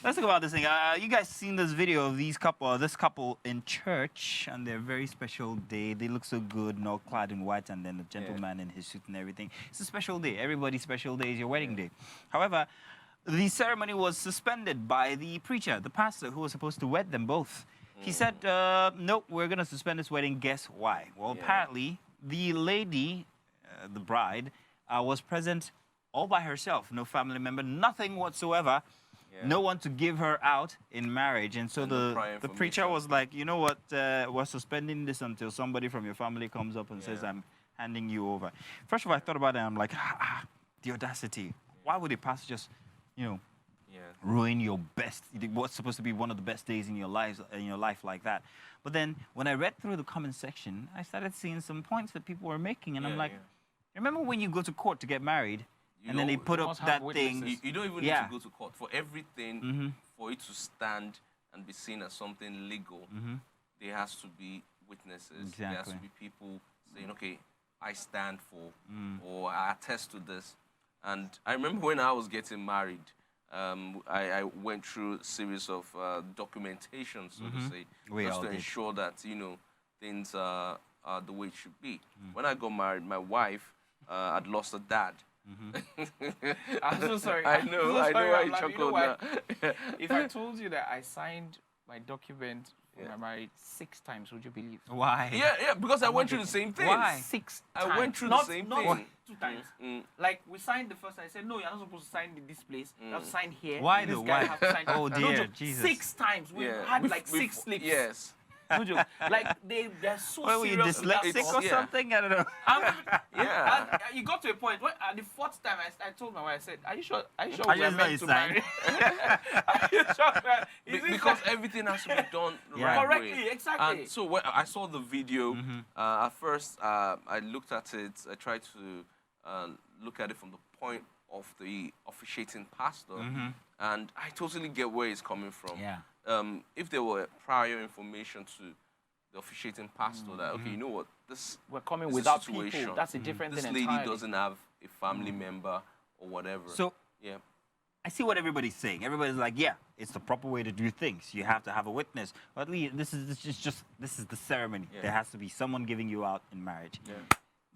Let's talk about this thing. You guys seen this video of this couple in church on their very special day. They look so good, and all clad in white, and then the gentleman in his suit and everything. It's a special day. Everybody's special day is your wedding day. However, the ceremony was suspended by the preacher, the pastor, who was supposed to wed them both. He said, nope, we're going to suspend this wedding. Guess why? Well, apparently, the lady, the bride, was present all by herself. No family member, nothing whatsoever. No one to give her out in marriage. And so the preacher was like, you know what, we're suspending this until somebody from your family comes up and says, I'm handing you over. First of all, I thought about it, and I'm like, the audacity. Why would a pastor just, ruin your best, what's supposed to be one of the best days in your life like that? But then when I read through the comment section, I started seeing some points that people were making, and I'm like, remember when you go to court to get married, and then they put up that thing? You don't even need to go to court. For everything, for it to stand and be seen as something legal, there has to be witnesses. Exactly. There has to be people saying, okay, I stand for, or I attest to this. And I remember when I was getting married, I went through a series of documentation, so to say, just to ensure that, things are the way it should be. When I got married, my wife had lost her dad. I'm so sorry. I know why you chuckled now. If I told you that I signed my document for my marriage 6 times, would you believe? Why? Yeah, because I went through the same thing. Why? 6 times. I went through the same thing. 2 times. Like, we signed the first time. I said, no, you're not supposed to sign in this place. You have to sign here. Why this though? guy Why? have to sign Oh, dear, Jesus. 6 times. We had like 6 slips. Yes. No joke. Like, they're so Well, were you serious. dyslexic or something? I don't know. Yeah. You got to a point where at the 4th time I told my wife, I said, are you sure we're meant to marry? Are you sure? Because everything has to be done right correctly, way. exactly. And so when I saw the video, at first I looked at it, I tried to look at it from the point of the officiating pastor, and I totally get where it's coming from. Yeah. If there were prior information to the officiating pastor that, okay, you know what, we're coming without people. That's a different thing entirely. This lady doesn't have a family member or whatever. So, I see what everybody's saying. Everybody's like, yeah, it's the proper way to do things. You have to have a witness. Or at least this is the ceremony. Yeah. There has to be someone giving you out in marriage. Yeah.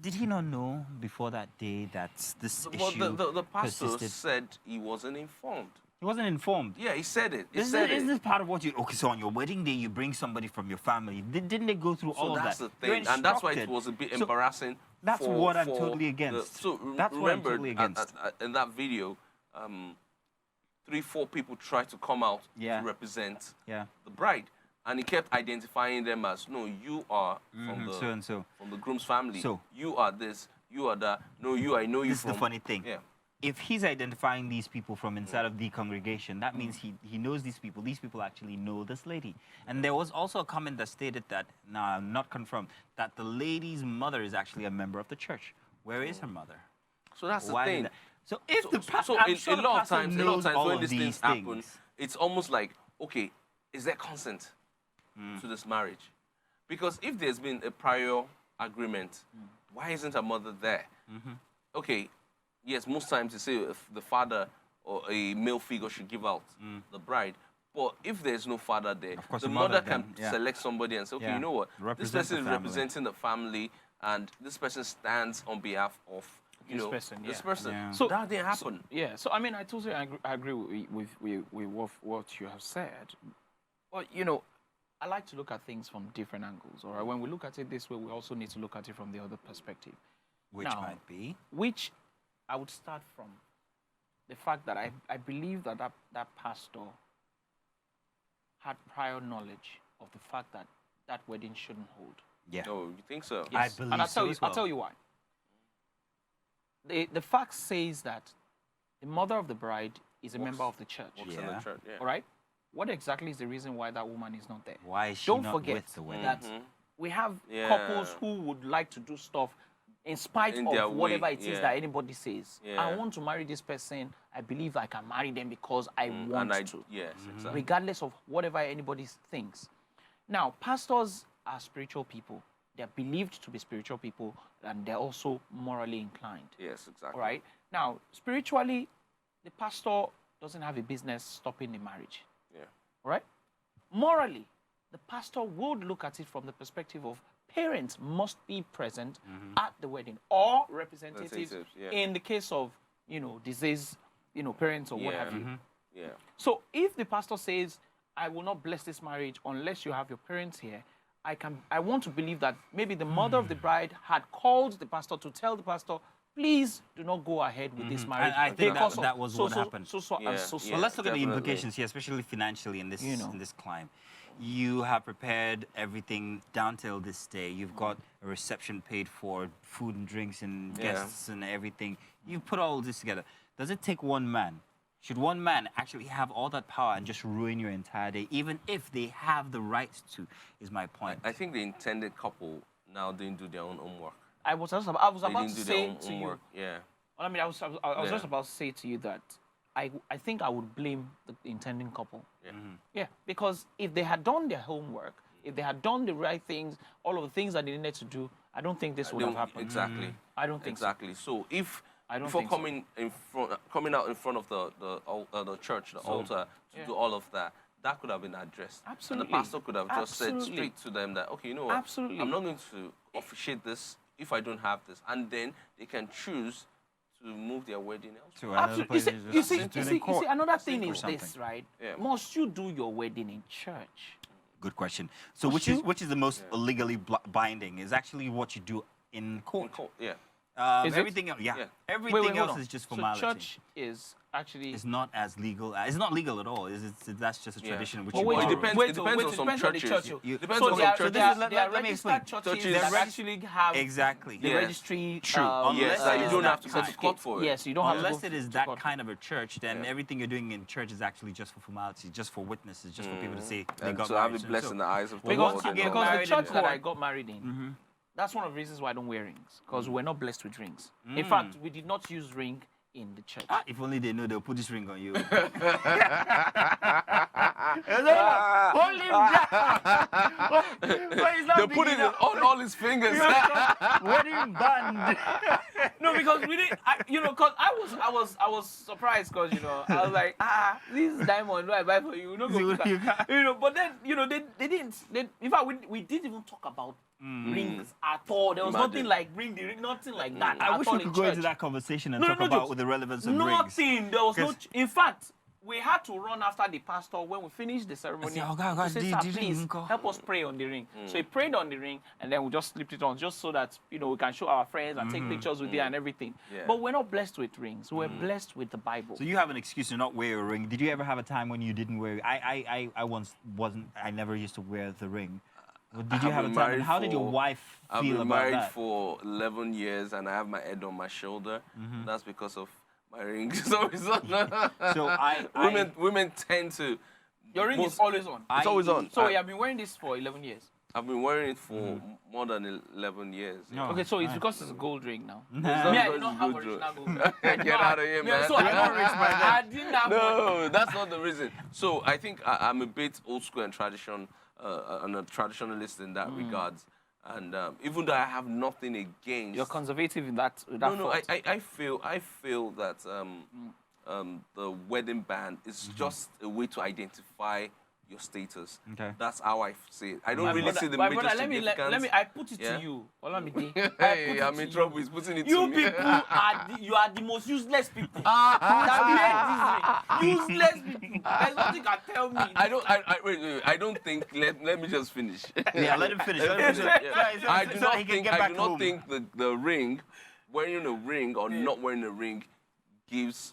Did he not know before that day that this issue the pastor persisted? Said he wasn't informed. He wasn't informed. Yeah, he said it. Isn't this part of what you... Okay, so on your wedding day, you bring somebody from your family. Didn't they go through all of that? So that's the thing, and that's why it was a bit embarrassing. That's what I'm totally against. That's what I'm totally against. In that video, 3-4 people tried to come out to represent the bride. And he kept identifying them as, no, you are from the from the groom's family. So you are this, you are that. No, I know you from... This is the funny thing. Yeah. If he's identifying these people from inside of the congregation, that means he knows these people. These people actually know this lady. And there was also a comment that stated that, now not confirmed, that the lady's mother is actually a member of the church. Where is her mother? So that's the thing. So if the pastor, a lot of times when these things happen, it's almost like, okay, is there consent to this marriage? Because if there's been a prior agreement, why isn't her mother there? Okay. Yes, most times they say if the father or a male figure should give out the bride. But if there's no father there, the mother can select somebody and say, okay, you know what? This person is representing the family, and this person stands on behalf of this person. Yeah. So that didn't happen. So I mean, I totally agree with what you have said. But I like to look at things from different angles. All right, when we look at it this way, we also need to look at it from the other perspective. Which might be? Which I would start from the fact that I believe that pastor had prior knowledge of the fact that that wedding shouldn't hold. Yeah. Oh, you think so? Yes. I believe and I'll tell you why. The fact says that the mother of the bride is a member of the church. In the church, all right? What exactly is the reason why that woman is not there? Why is she Don't not forget with the wedding? that we have couples who would like to do stuff in spite of whatever it is that anybody says. I want to marry this person. I believe I can marry them because I want to. Yes, exactly. Regardless of whatever anybody thinks. Now, pastors are spiritual people. They're believed to be spiritual people, and they're also morally inclined. Yes, exactly. All right? Now, spiritually, the pastor doesn't have a business stopping the marriage. Yeah. All right? Morally, the pastor would look at it from the perspective of parents must be present at the wedding, or representatives in the case of, disease, parents or what have you. Yeah. So if the pastor says, I will not bless this marriage unless you have your parents here, I want to believe that maybe the mother of the bride had called the pastor to tell the pastor, please do not go ahead with this marriage. And I think that was what happened. Well, let's look at the implications here, especially financially in this climb. You have prepared everything down till this day. You've got a reception paid for, food and drinks and guests and everything. You put all this together. Does it take one man? Should one man actually have all that power and just ruin your entire day, even if they have the right to, is my point. I think the intended couple now didn't do their own homework. I was about to say to you. Yeah. Well, I mean, I was just about to say to you that I think I would blame the intending couple. Yeah. Yeah, because if they had done their homework, if they had done the right things, all of the things that they needed to do, I don't think this would have happened. Exactly. I don't think exactly. So if before coming out in front of the church, the altar, to do all of that, that could have been addressed. Absolutely. And the pastor could have just said straight to them that, okay, you know what? Absolutely. I'm not going to officiate this if I don't have this. And then they can choose to move their wedding elsewhere. Absolutely. You see, another thing is this, right? Yeah. Must you do your wedding in church? Good question. So which is the most legally binding? Is actually what you do in court. Yeah. Everything else, everything else is just formality. So church is actually... It's not as legal. It's not legal at all. That's just a tradition. Which it depends on some churches. Depends on some churches. Let me explain. Churches that actually have the registry. True. Yes, you don't have to go to court for it. Yes, you don't have to go unless it is that kind of a church, then everything you're doing in church is actually just for formality, just for witnesses, just for people to say they got married. To have it blessed in the eyes of the Lord. Because the church that I got married in, that's one of the reasons why I don't wear rings, because we're not blessed with rings. In fact, we did not use ring in the church. If only they know, they'll put this ring on you. Hold him down. They put it on all his fingers. Wedding band. No, because we didn't. Because I was surprised, because I was like, this diamond do I buy for you? But then they didn't. In fact, we didn't even talk about rings at all. There was nothing like ring the ring, nothing like that. I wish we could go into that conversation and talk about the relevance of rings. Nothing. There was no. In fact, we had to run after the pastor when we finished the ceremony. He said, "Sir, please help us pray on the ring." So he prayed on the ring, and then we just slipped it on, just so that we can show our friends and take pictures with it and everything. Yeah. But we're not blessed with rings. We're blessed with the Bible. So you have an excuse to not wear a ring. Did you ever have a time when you didn't wear? I once wasn't. I never used to wear the ring. Did you have a time? How did your wife feel about that? I've been married for 11 years, and I have my head on my shoulder. That's because of my ring. So women tend to. Your ring is always on. It's always on. So you have been wearing this for 11 years. I've been wearing it for more than 11 years. No. Okay, so it's because it's a gold ring now. I don't have original gold ring. Get out of here, man. So I didn't have No, that's not the reason. So I think I'm a bit old school and tradition. I'm a traditionalist in that regards, and even though I have nothing against, you're conservative in that. No, I feel that the wedding band is just a way to identify your status. Okay. That's how I see it. I don't really see the major significance. Let me. I put it to you. Hey, I'm in trouble. He's putting it to me. You people are the most useless people. Useless people. There's nothing can tell me. I don't think. Let me just finish. Yeah, let him finish. I do not think the ring, wearing a ring or not wearing a ring, gives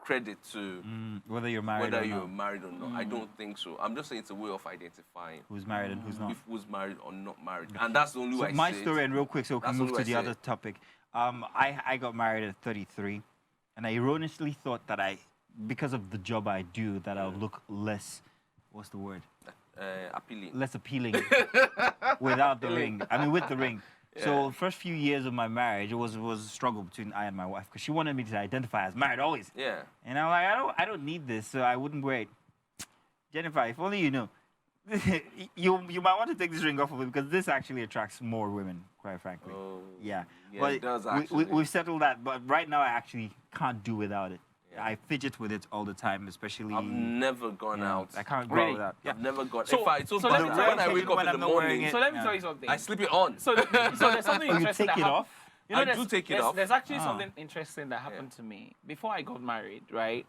credit to whether you're married or not. I don't think so. I'm just saying it's a way of identifying who's married and who's not. If who's married or not married. And that's the only way I my say story, it. and real quick, so we can move to the other topic. I got married at 33, and I erroneously thought that because of the job I do, that I'll look less, what's the word? Appealing. Less appealing without the ring. I mean, with the ring. Yeah. So first few years of my marriage, it was a struggle between I and my wife, because she wanted me to identify as married always. Yeah. And I'm like, I don't need this, so I wouldn't wear it. Jennifer, if only you know, you might want to take this ring off of it, because this actually attracts more women, quite frankly. Oh, yeah. Yeah, but it does actually. We've settled that, but right now I actually can't do without it. I fidget with it all the time, especially. I've never gone out. I can't go Really? out without. Yeah. I've never gone. So- in fact, it's so so bad let me that tell when you I wake up when in the I'm not wearing morning, it. So let me Yeah. tell you something. I slip it on. So there's something Oh, you interesting take that it happened. off? You know, I there's, do take it there's, off. There's actually Ah. something interesting that happened to me before I got married, right?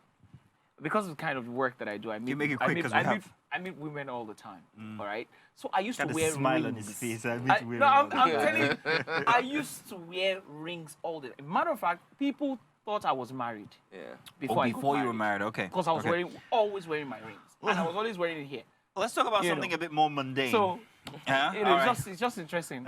Because of the kind of work that I do, I meet, make it I quick meet, 'cause I we meet, have- I meet women all the time, all right? So I used Got to a wear smile rings. on his face. I meet I, women no, all I'm the telling you, time. I used to wear rings all the time. Matter of fact, people thought I was married Yeah. before I got Before you were married, okay. because I was Okay. always wearing my rings, and I was always wearing it here. Let's talk about You something know. a bit more mundane. So yeah? you know, All right. it's just interesting.